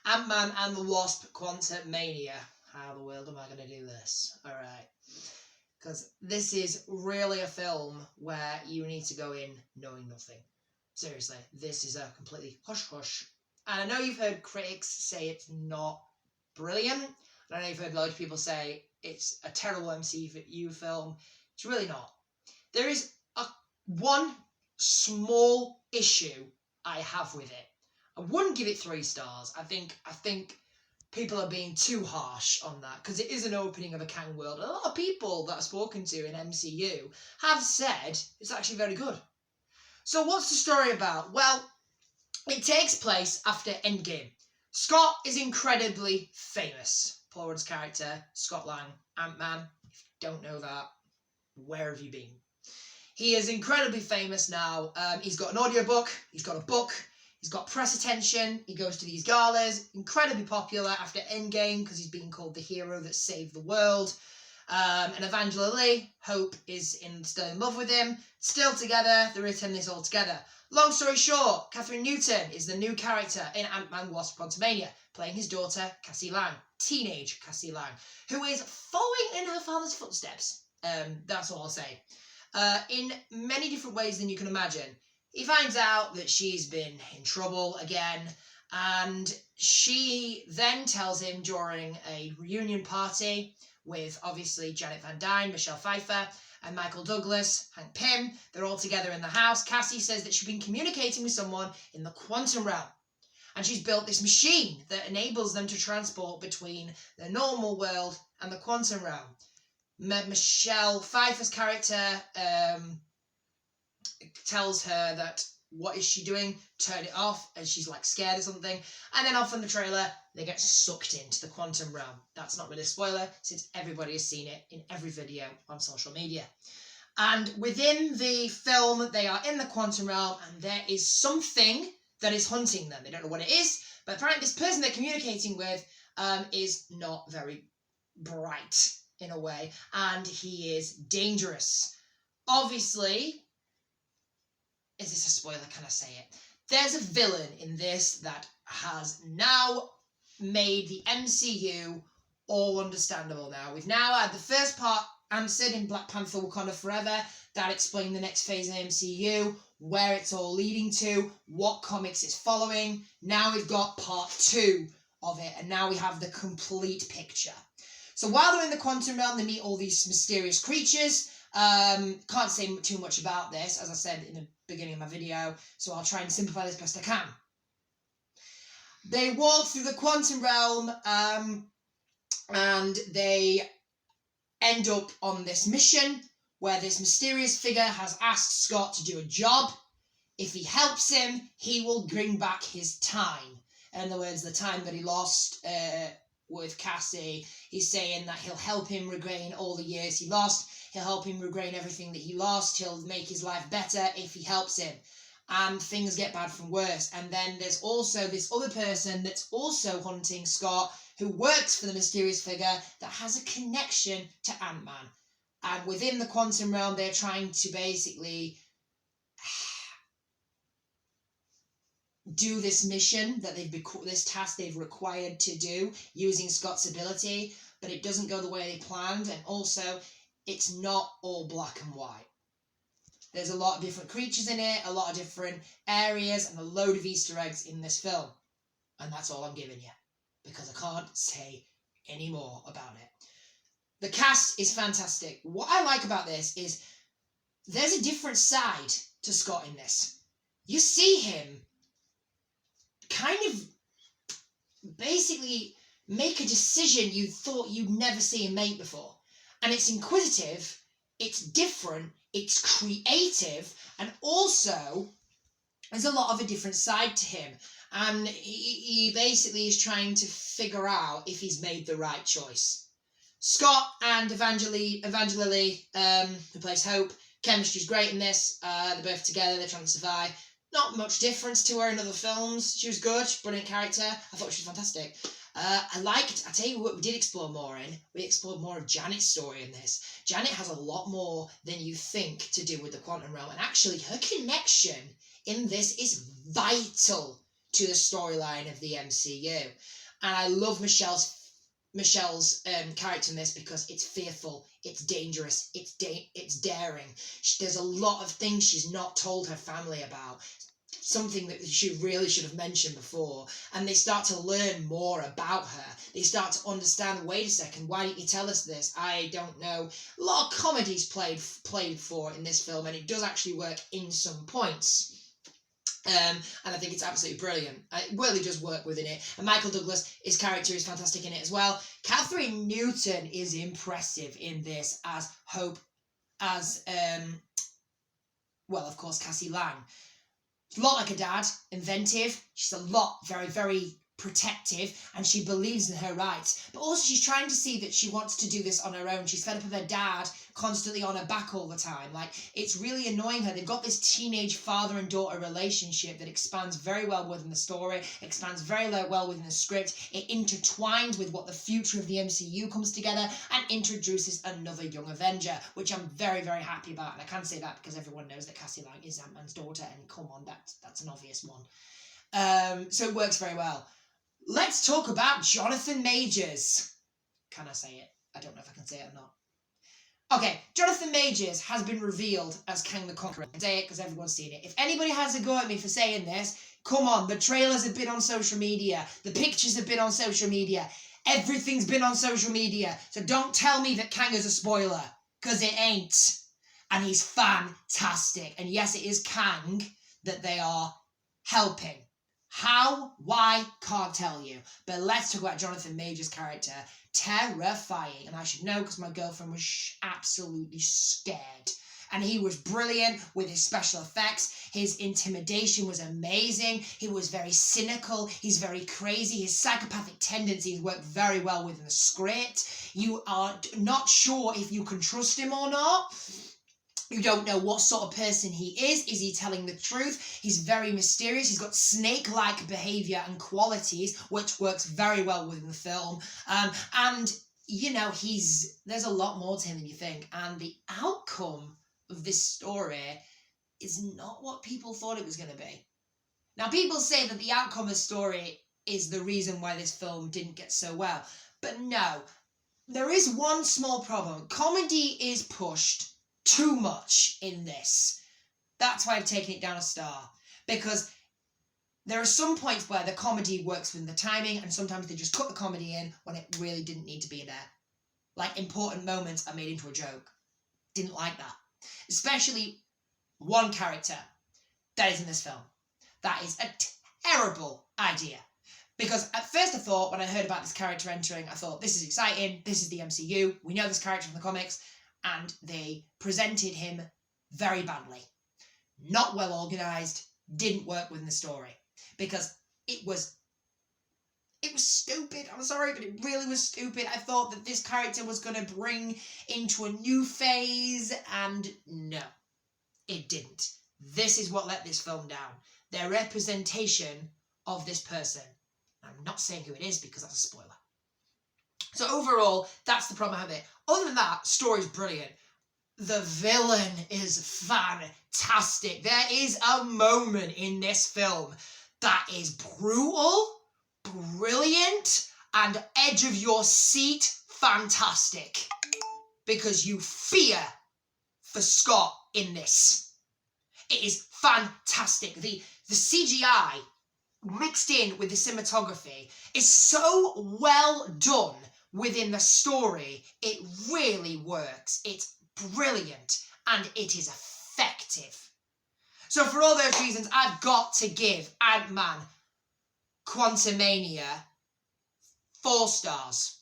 Ant-Man and the Wasp, Quantumania. How the world am I going to do this? Alright. Because this is really a film where you need to go in knowing nothing. Seriously, this is a completely hush-hush. And I know you've heard critics say it's not brilliant. And I know you've heard loads of people say it's a terrible MCU film. It's really not. There is one small issue I have with it. I wouldn't give it 3 stars. I think people are being too harsh on that because it is an opening of a Kang world. A lot of people that I've spoken to in MCU have said it's actually very good. So what's the story about? Well, it takes place after Endgame. Scott is incredibly famous. Paul Rudd's character, Scott Lang, Ant-Man. If you don't know that, where have you been? He is incredibly famous now. He's got an audiobook, he's got a book, he's got press attention, he goes to these galas, incredibly popular after Endgame because he's being called the hero that saved the world. And Evangeline Lee, Hope, is still in love with him, still together, they're written this all together. Long story short, Catherine Newton is the new character in Ant-Man Wasp Quantumania, playing his daughter, Cassie Lang, teenage Cassie Lang, who is following in her father's footsteps. That's all I'll say. In many different ways than you can imagine. He finds out that she's been in trouble again, and she then tells him during a reunion party with obviously Janet Van Dyne, Michelle Pfeiffer, and Michael Douglas, Hank Pym, they're all together in the house. Cassie says that she's been communicating with someone in the quantum realm, and she's built this machine that enables them to transport between the normal world and the quantum realm. Michelle Pfeiffer's character tells her that, what is she doing? Turn it off, and she's like scared or something. And then off in the trailer, they get sucked into the quantum realm. That's not really a spoiler, since everybody has seen it in every video on social media. And within the film, they are in the quantum realm, and there is something that is hunting them. They don't know what it is, but apparently this person they're communicating with is not very bright in a way, and he is dangerous. Obviously, is this a spoiler? Can I say it? There's a villain in this that has now made the MCU all understandable now. We've now had the first part answered in Black Panther Wakanda Forever. That explained the next phase of the MCU, where it's all leading to, what comics it's following. Now we've got part 2 of it, and now we have the complete picture. So while they're in the quantum realm, they meet all these mysterious creatures. Can't say too much about this, as I said in the beginning of my video, so I'll try and simplify this best I can. They walk through the quantum realm, and they end up on this mission where this mysterious figure has asked Scott to do a job. If he helps him, he will bring back his time. In other words, the time that he lost with Cassie. He's saying that he'll help him regain all the years he lost. He'll help him regain everything that he lost. He'll make his life better if he helps him. And things get bad from worse. And then there's also this other person that's also hunting Scott, who works for the mysterious figure that has a connection to Ant-Man. And within the quantum realm, they're trying to basically do this mission that this task they've required to do using Scott's ability, but it doesn't go the way they planned, and also it's not all black and white. There's a lot of different creatures in it, a lot of different areas, and a load of Easter eggs in this film. And that's all I'm giving you, because I can't say any more about it. The cast is fantastic. What I like about this is there's a different side to Scott in this. You see him kind of basically make a decision you thought you'd never see him make before. And it's inquisitive, it's different, it's creative, and also there's a lot of a different side to him. And he basically is trying to figure out if he's made the right choice. Scott and Evangeline Lee, who plays Hope, chemistry's great in this. They're both together, they're trying to survive. Not much difference to her in other films. She was good, brilliant character. I thought she was fantastic. I tell you what we did explore more in. We explored more of Janet's story in this. Janet has a lot more than you think to do with the quantum realm. And actually, her connection in this is vital to the storyline of the MCU. And I love Michelle's character in this because it's fearful, it's dangerous, it's daring. There's a lot of things she's not told her family about, something that she really should have mentioned before, and they start to learn more about her. They start to understand, wait a second, why didn't you tell us this? I don't know. A lot of comedy's played for in this film, and it does actually work in some points. And I think it's absolutely brilliant. It really does work within it. And Michael Douglas, his character is fantastic in it as well. Catherine Newton is impressive in this as Hope, as, well, of course, Cassie Lang. A lot like her dad, inventive. She's a lot, very, very protective, and she believes in her rights. But also she's trying to see that she wants to do this on her own. She's fed up with her dad constantly on her back all the time. Like, it's really annoying her. They've got this teenage father and daughter relationship that expands very well within the story, expands very well within the script. It intertwines with what the future of the MCU comes together and introduces another young Avenger, which I'm very, very happy about. And I can say that because everyone knows that Cassie Lang is Ant-Man's daughter, and come on, that's an obvious one. So it works very well. Let's talk about Jonathan Majors. Can I say it? I don't know if I can say it or not. Okay, Jonathan Majors has been revealed as Kang the Conqueror. I say it because everyone's seen it. If anybody has a go at me for saying this, come on, the trailers have been on social media. The pictures have been on social media. Everything's been on social media. So don't tell me that Kang is a spoiler, because it ain't. And he's fantastic. And yes, it is Kang that they are helping. How? Why? Can't tell you. But let's talk about Jonathan Majors' character. Terrifying. And I should know because my girlfriend was absolutely scared. And he was brilliant with his special effects. His intimidation was amazing. He was very cynical. He's very crazy. His psychopathic tendencies work very well within the script. You are not sure if you can trust him or not. You don't know what sort of person he is. Is he telling the truth? He's very mysterious. He's got snake-like behaviour and qualities, which works very well within the film. And, you know, there's a lot more to him than you think. And the outcome of this story is not what people thought it was going to be. Now, people say that the outcome of the story is the reason why this film didn't get so well. But no, there is one small problem. Comedy is pushed too much in this. That's why I've taken it down a star. Because there are some points where the comedy works within the timing, and sometimes they just cut the comedy in when it really didn't need to be there. Like, important moments are made into a joke. Didn't like that. Especially one character that is in this film. That is a terrible idea. Because at first I thought, when I heard about this character entering, I thought, this is exciting, this is the MCU, we know this character from the comics, and they presented him very badly. Not well organised, didn't work within the story. Because it was stupid. I'm sorry, but it really was stupid. I thought that this character was going to bring into a new phase, and no, it didn't. This is what let this film down. Their representation of this person. I'm not saying who it is because that's a spoiler. So overall, that's the problem I have with it. Other than that, story's brilliant. The villain is fantastic. There is a moment in this film that is brutal, brilliant, and edge of your seat fantastic. Because you fear for Scott in this. It is fantastic. The CGI mixed in with the cinematography is so well done within the story. It really works. It's brilliant and it is effective. So for all those reasons, I've got to give Ant-Man Quantumania 4 stars.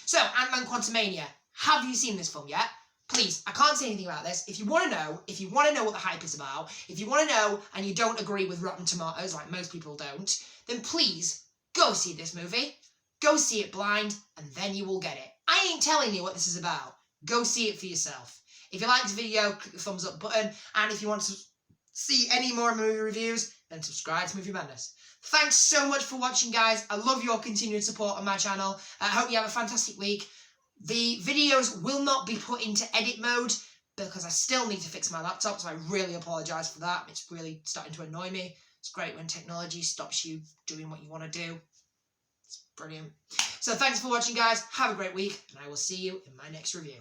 So, Ant-Man Quantumania, have you seen this film yet? Please, I can't say anything about this. If you want to know what the hype is about, if you want to know and you don't agree with Rotten Tomatoes, like most people don't, then please go see this movie. Go see it blind, and then you will get it. I ain't telling you what this is about. Go see it for yourself. If you liked the video, click the thumbs up button, and if you want to see any more movie reviews, then subscribe to Movie Madness. Thanks so much for watching, guys. I love your continued support on my channel. I hope you have a fantastic week. The videos will not be put into edit mode because I still need to fix my laptop, so I really apologise for that. It's really starting to annoy me. It's great when technology stops you doing what you want to do. It's brilliant. So thanks for watching, guys. Have a great week, and I will see you in my next review.